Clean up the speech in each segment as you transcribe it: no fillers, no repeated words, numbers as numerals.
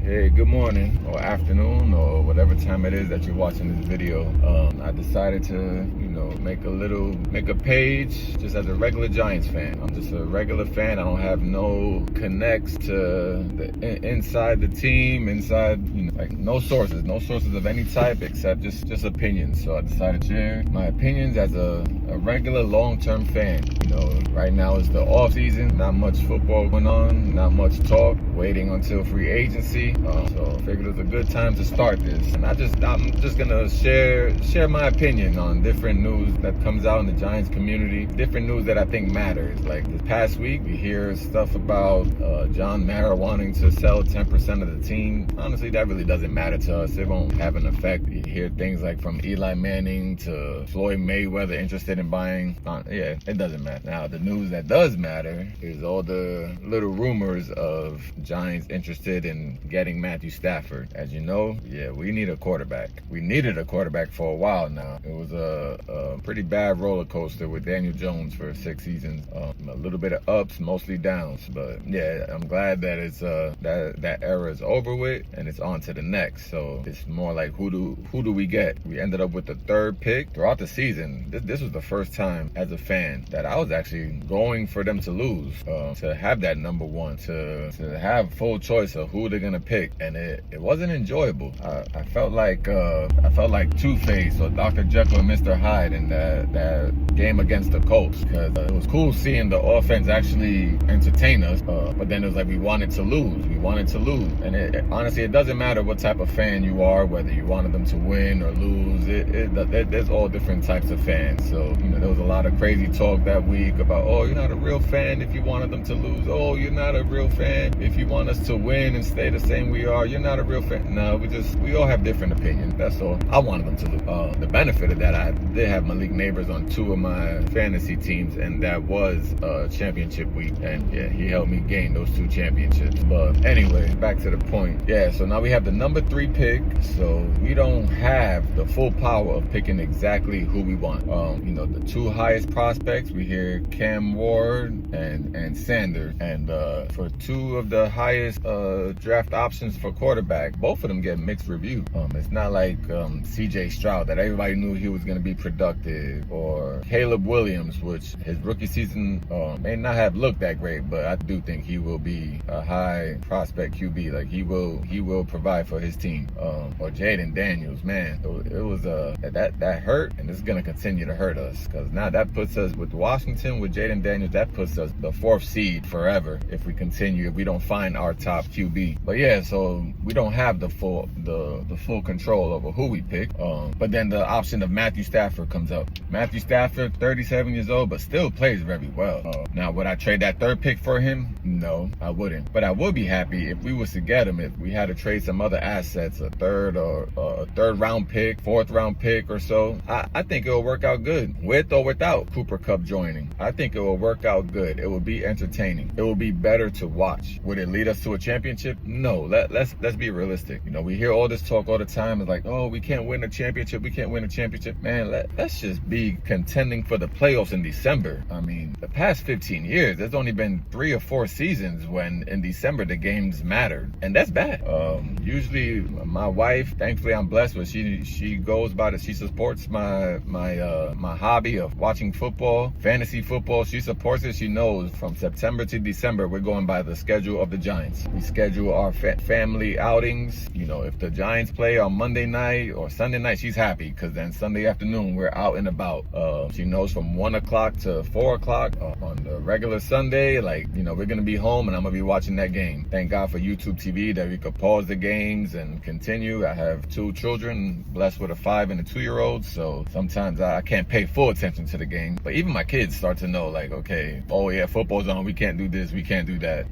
Hey, good morning or afternoon or whatever time it is that you're watching this video. I decided to, make a page just as a regular Giants fan. I'm just a regular fan. I don't have no connects to inside the team, no sources of any type except just opinions. So I decided to share my opinions as a regular long-term fan. Right now it's the off season, not much football going on, not much talk, waiting until free agency. So I figured it was a good time to start this. And I'm just gonna share my opinion on different news that comes out in the Giants community, different news that I think matters. Like this past week, we hear stuff about John Mara wanting to sell 10% of the team. Honestly, that really doesn't matter to us. It won't have an effect. You hear things like from Eli Manning to Floyd Mayweather interested in buying. It doesn't matter. Now, the news that does matter is all the little rumors of Giants interested in getting Matthew Stafford. As you know, we need a quarterback. We needed a quarterback for a while now. It was a pretty bad roller coaster with Daniel Jones for 6 seasons. A little bit of ups, mostly downs. But I'm glad that it's that era is over with and it's on to the next. So it's more like who do we get? We ended up with the 3rd pick throughout the season. This was the first time as a fan that I was actually going for them to lose, to have that number 1, to have full choice of who they're gonna pick, and it wasn't enjoyable. I felt like Two-Face or Dr. Jekyll and Mr. Hyde in that game against the Colts, because it was cool seeing the offense actually entertain us, but then it was like we wanted to lose, and honestly, it doesn't matter what type of fan you are, whether you wanted them to win or lose. There's all different types of fans. So there was a lot of crazy talk that week about, oh, you're not a real fan if you wanted them to lose. Oh, you're not a real fan if you want us to win and stay the same we are. You're not a real fan. No, we all have different opinions. That's all. I wanted them to lose. The benefit of that, I did have Malik Neighbors on 2 of my fantasy teams, and that was championship week, and he helped me gain those 2 championships. But anyway, back to the point. So now we have the number 3 pick, so we don't have the full power of picking exactly who we want. The 2 highest prospects, we hear Cam Ward and Sanders, and for 2 of the highest draft options for quarterback, both of them get mixed review. It's not like CJ Stroud that everybody knew he was going to be productive, or Caleb Williams, which his rookie season may not have looked that great, but I do think he will be a high prospect QB. Like he will provide for his team. Or Jaden Daniels, man, it was that hurt, and it's going to continue to hurt us, because now that puts us with Washington with Jaden Daniels, that puts us the 4th seed forever if we don't find our top QB. But so we don't have the full control over who we pick. But then the option of Matthew Stafford comes up. Matthew Stafford, 37 years old, but still plays very well. Now, would I trade that 3rd pick for him? No, I wouldn't. But I would be happy if we was to get him, if we had to trade some other assets, a 3rd or a 3rd round pick, 4th round pick or so. I think it will work out good, with or without Cooper Kupp joining. I think it will work out good. It will be entertaining. It will be better to watch. Would it lead us to a championship? No. Let's be realistic. We hear all this talk all the time. It's like, oh, we can't win a championship. Man, let's just be contending for the playoffs in December. I mean, the past 15 years, there's only been 3 or 4 seasons when in December the games mattered, and that's bad. Usually, my wife, thankfully, I'm blessed with. She goes by she supports my hobby of watching football, fantasy football. She supports it. She knows from September to December, we're going by the schedule of the Giants. We schedule our family outings. If the Giants play on Monday night or Sunday night, she's happy, because then Sunday afternoon, we're out and about. She knows from 1 o'clock to 4 o'clock on the regular Sunday, we're going to be home and I'm going to be watching that game. Thank God for YouTube TV that we could pause the games and continue. I have 2 children, blessed with a 5 and a 2-year-old, so sometimes I can't pay full attention to the game. But even my kids start to know, okay, oh yeah, football's on, we can't do this, we can't do that.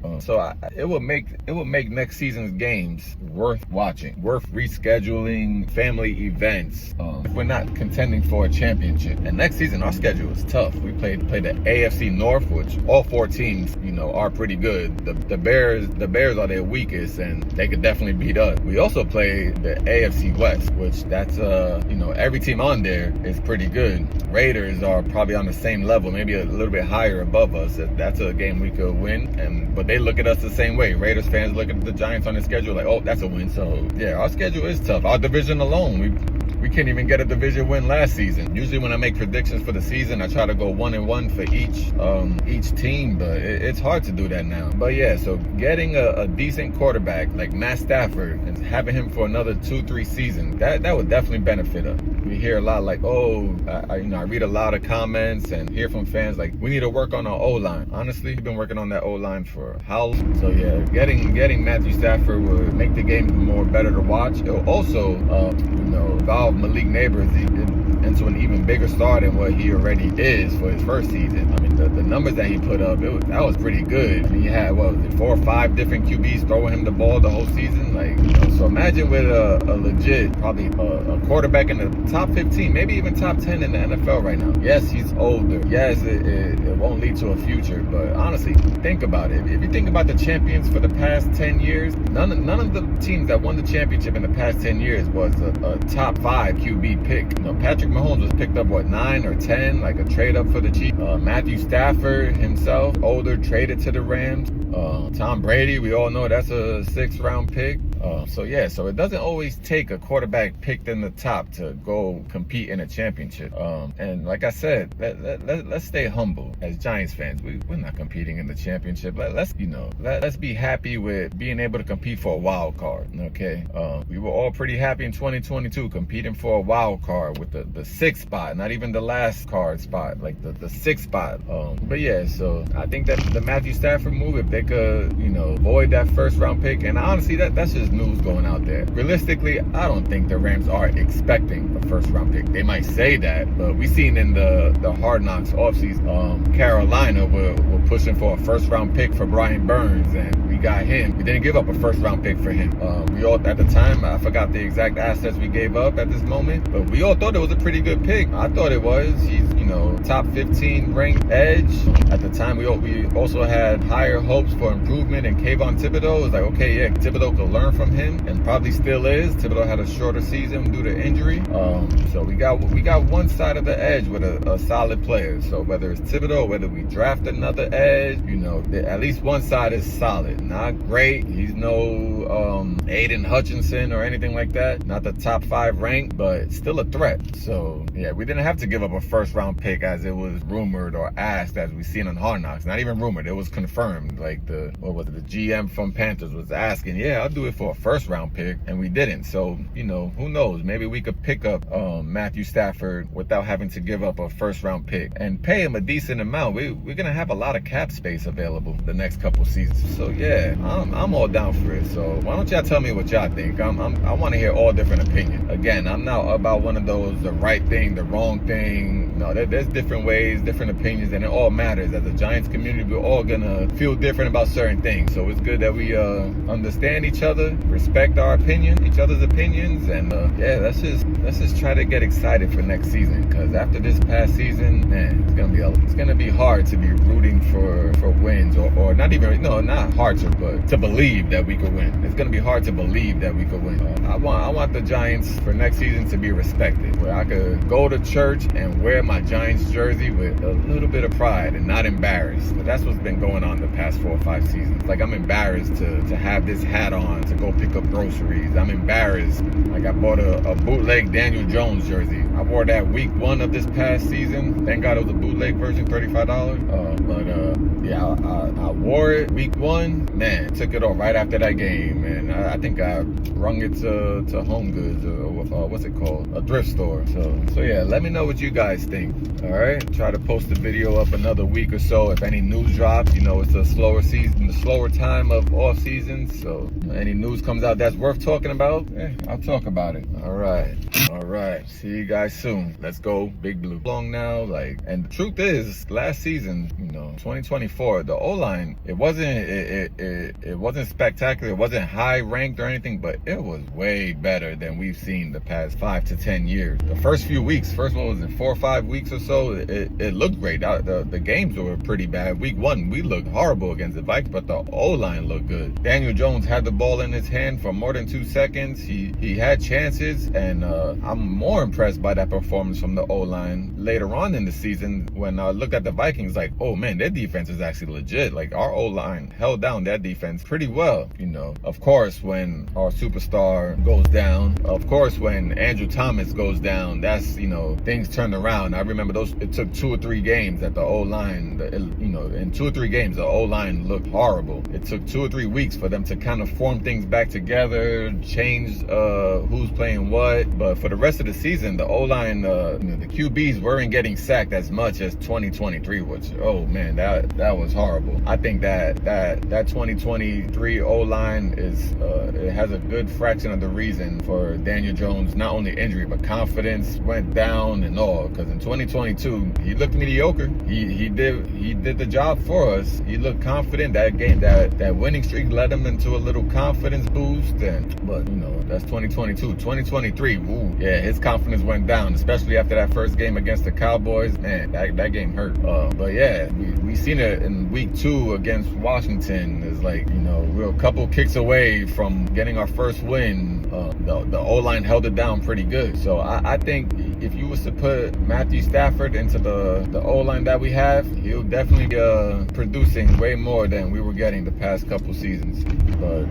It will make next season's games worth watching, worth rescheduling family events. If we're not contending for a championship. And next season, our schedule is tough. We play the AFC North, which all 4 teams, are pretty good. The Bears are their weakest, and they could definitely beat us. We also play the AFC West, which that's every team on there is pretty good. Raiders Raiders are probably on the same level, maybe a little bit higher above us. That's a game we could win, but they look at us the same way. Raiders fans look at the Giants on the schedule like, oh, that's a win. So yeah, our schedule is tough. Our division alone, we can't even get a division win last season. Usually when I make predictions for the season, I try to go 1-1 for each team, but it's hard to do that now. But yeah, so getting a decent quarterback like Matt Stafford and having him for another 2-3 seasons, that would definitely benefit us. We hear a lot like, oh, I read a lot of comments and hear from fans like, we need to work on our O-line. Honestly, we've been working on that O-line for how long? So yeah, getting Matthew Stafford would make the game more better to watch. It'll also, involve Malik Neighbors into an even bigger star than what he already is for his first season. I mean, the numbers that he put up, that was pretty good. I mean, he had, 4 or 5 different QBs throwing him the ball the whole season. So imagine with a legit, probably a quarterback in the top 15, maybe even top 10 in the NFL right now. Yes, he's older. Yes, it won't lead to a future, but honestly, think about it. If you think about the champions for the past 10 years, none of the teams that won the championship in the past 10 years was a top 5 QB pick. Patrick Mahomes was picked up, 9 or 10, like a trade up for the Chiefs. Matthew Stafford himself, older, traded to the Rams. Tom Brady, we all know that's a 6th round pick. So it doesn't always take a quarterback picked in the top to go compete in a championship. And like I said, let's stay humble as Giants fans. We're not competing in the championship. Let's be happy with being able to compete for a wild card. Okay. We were all pretty happy in 2022 competing for a wild card with the 6th spot, not even the last card spot, like the 6th spot. But yeah, so I think that the Matthew Stafford move, if they could, avoid that 1st round pick, and honestly, that's just news going out there. Realistically, I don't think the Rams are expecting a 1st round pick. They might say that, but we seen in the Hard Knocks offseason, Carolina were pushing for a 1st round pick for Brian Burns, and we got him. We didn't give up a 1st round pick for him. We all, at the time, I forgot the exact assets we gave up at this moment, but we all thought it was a pretty good pick. I thought it was. He's, top 15 ranked edge. At the time, we also had higher hopes for improvement in Kayvon Thibodeau. It was like, okay, yeah, Thibodeau could learn from him, and probably still is. Thibodeau had a shorter season due to injury. So we got one side of the edge with a solid player. So whether it's Thibodeau, whether we draft another edge, at least one side is solid. Not great. He's no Aiden Hutchinson or anything like that. Not the top 5 ranked, but still a threat. So yeah, we didn't have to give up a 1st round pick as it was rumored or asked, as we seen on Hard Knocks. Not even rumored, it was confirmed. Like the GM from Panthers was asking, yeah, I'll do it for a 1st round pick, and we didn't. So who knows, maybe we could pick up Matthew Stafford without having to give up a 1st round pick and pay him a decent amount. We're gonna have a lot of cap space available the next couple seasons. So yeah, I'm all down for it. So why don't y'all tell me what y'all think? I want to hear all different opinions. Again, I'm not about one of those the right thing, the wrong thing. No, there's different ways, different opinions, and it all matters. As a Giants community, we're all gonna feel different about certain things. So it's good that we understand each other, respect our opinion, each other's opinions, and let's just try to get excited for next season. Because after this past season, man, it's gonna be hard to be rooting for wins, or not even not hard but to believe that we could win. It's gonna be hard to believe that we could win. I want the Giants for next season to be respected, where I could go to church and wear my Giants jersey with a little bit of pride and not embarrassed. But that's what's been going on the past 4 or 5 seasons. Like, I'm embarrassed to have this hat on to go pick up groceries. I'm embarrassed. Like, I bought a bootleg Daniel Jones jersey. I wore that week 1 of this past season. Thank God it was a bootleg version, $35. I wore it week 1. Man, took it off right after that game, and I think I rung it to Home Goods, or what's it called? A thrift store. So yeah, let me know what you guys think. Alright, try to post the video up another week or so. If any news drops, it's a slower season, the slower time of off season. So any news comes out that's worth talking about, I'll talk about it. Alright, see you guys soon. Let's go Big Blue. Long now, and the truth is, last season, 2024 before, the O-line, it wasn't spectacular. It wasn't high ranked or anything, but it was way better than we've seen the past 5 to 10 years. The first few weeks, what was it, 4 or 5 weeks or so, it looked great. The games were pretty bad. Week 1, we looked horrible against the Vikings, but the O-line looked good. Daniel Jones had the ball in his hand for more than 2 seconds. He had chances, and I'm more impressed by that performance from the O-line later on in the season when I looked at the Vikings like, oh man, their defense is actually legit. Like, our O-line held down that defense pretty well. Of course, when our superstar goes down, of course, when Andrew Thomas goes down, that's, things turn around. I remember it took 2 or 3 games that the O-line, in 2 or 3 games, the O-line looked horrible. It took 2 or 3 weeks for them to kind of form things back together, change who's playing what. But for the rest of the season, the O-line, the QBs weren't getting sacked as much as 2023, which, oh man, that was horrible. I think that 2023 O-line it has a good fraction of the reason for Daniel Jones, not only injury, but confidence went down and all. Because in 2022, he looked mediocre. He did the job for us. He looked confident. That game, that winning streak led him into a little confidence boost. But that's 2022. 2023, his confidence went down, especially after that first game against the Cowboys. Man, that game hurt. But yeah, we seen it in week 2 against Washington. It's like, we're a couple kicks away from getting our first win. The O-line held it down pretty good. So I think if you was to put Matthew Stafford into the O-line that we have, he'll definitely be producing way more than we were getting the past couple seasons. But